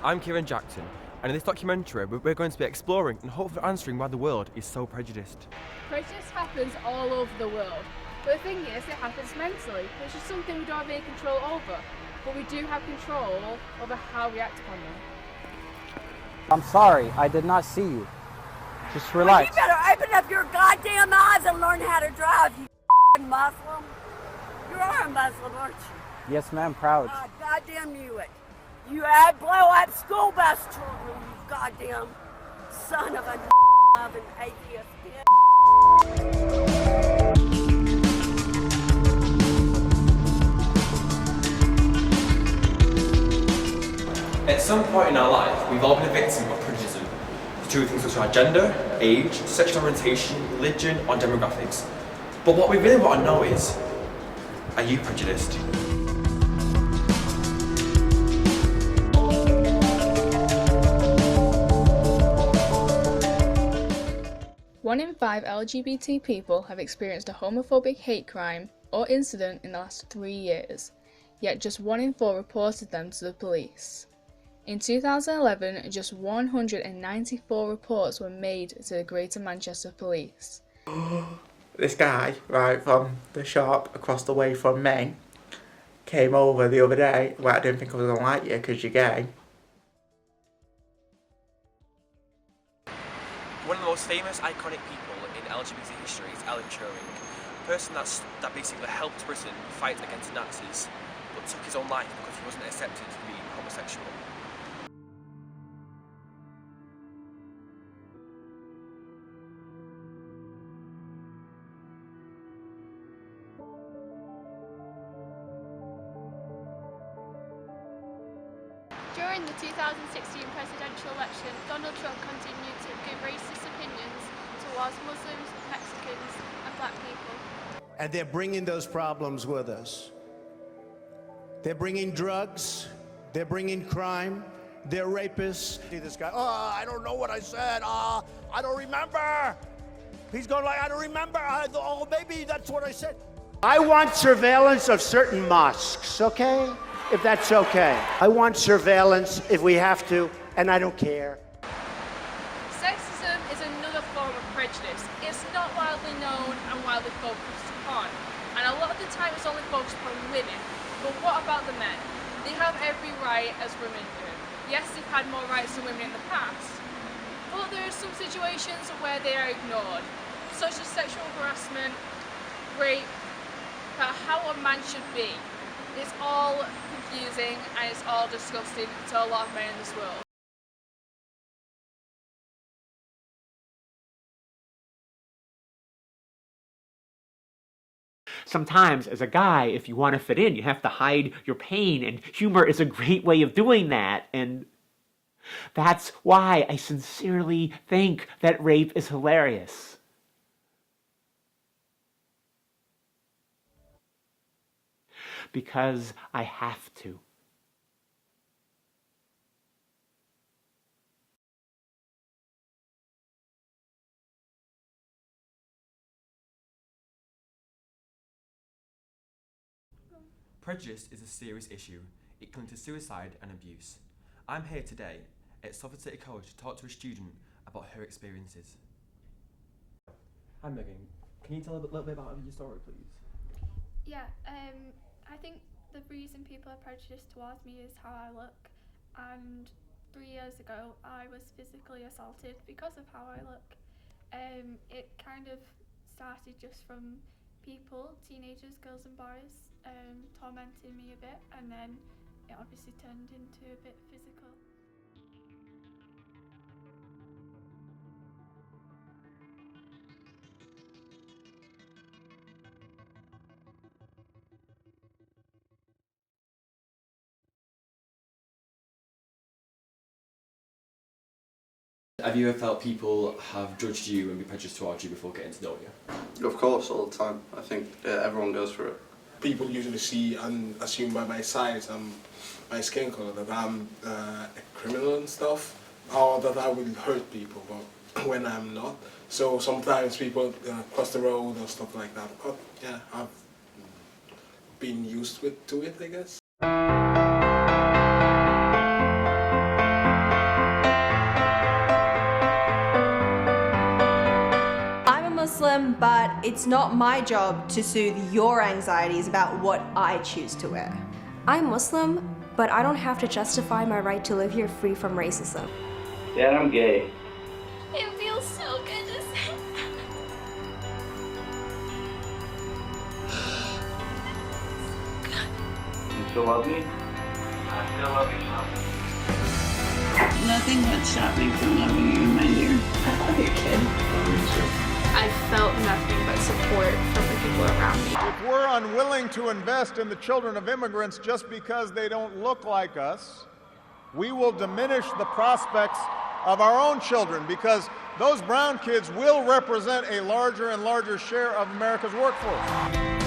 I'm Kieran Jackson, and in this documentary we're going to be exploring and hopefully answering why the world is so prejudiced. Prejudice happens all over the world, but the thing is it happens mentally, which is something we don't have any control over, but we do have control over how we act upon them. I'm sorry, I did not see you. Just relax. Well, you better open up your goddamn eyes and learn how to drive, you Muslim. You are a Muslim, aren't you? Yes, ma'am, proud. Goddamn you it. You had blow up school bus children, you goddamn son of a of an atheist bitch. At some point in our life, we've all been a victim of prejudice to do things such as our gender, age, sexual orientation, religion, or demographics. But what we really want to know is, are you prejudiced? One in 5 LGBT people have experienced a homophobic hate crime or incident in the last 3 years, yet just 1 in 4 reported them to the police. In 2011, just 194 reports were made to the Greater Manchester Police. This guy, right, from the shop across the way from me, came over the other day. Well, I didn't think I was going to like you because you're gay. One of the most famous, iconic people in LGBT history is Alan Turing, a person that basically helped Britain fight against the Nazis, but took his own life because he wasn't accepted to be homosexual. During the 2016 presidential election, Donald Trump continued to give racist opinions towards Muslims, Mexicans, and black people. And they're bringing those problems with us. They're bringing drugs, they're bringing crime, they're rapists. See this guy, I don't know what I said, I don't remember. He's going like, I don't remember, maybe that's what I said. I want surveillance of certain mosques, okay? If that's okay. I want surveillance if we have to, and I don't care. Sexism is another form of prejudice. It's not widely known and widely focused upon, and a lot of the time it's only focused upon women. But what about the men? They have every right as women do. Yes, they've had more rights than women in the past, but there are some situations where they are ignored, such as sexual harassment, rape, how a man should be. It's all confusing and it's all disgusting to a lot of men in this world. Sometimes, as a guy, if you want to fit in, you have to hide your pain, and humor is a great way of doing that, and that's why I sincerely think that rape is hilarious. Because I have to. Prejudice is a serious issue. It can lead to suicide and abuse. I'm here today at Salford City College to talk to a student about her experiences. Hi Megan, can you tell a little bit about your story, please? Yeah, I think the reason people are prejudiced towards me is how I look, and 3 years ago I was physically assaulted because of how I look. It kind of started just from people, teenagers, girls and boys, tormenting me a bit, and then it obviously turned into a bit physical. Have you ever felt people have judged you and be prejudiced towards you before getting to know you? Of course, all the time. I think everyone goes through it. People usually see and assume by my size and my skin colour that I'm a criminal and stuff, or that I will hurt people, but when I'm not. So sometimes people cross the road or stuff like that. But yeah, I've been used to it, I guess. Muslim, but it's not my job to soothe your anxieties about what I choose to wear. I'm Muslim, but I don't have to justify my right to live here free from racism. Dad, I'm gay. It feels so good to say You still love me? I still love you, Mom. Nothing would stop me from loving you, my dear. I love you, kid. I felt nothing but support from the people around me. If we're unwilling to invest in the children of immigrants just because they don't look like us, we will diminish the prospects of our own children, because those brown kids will represent a larger and larger share of America's workforce.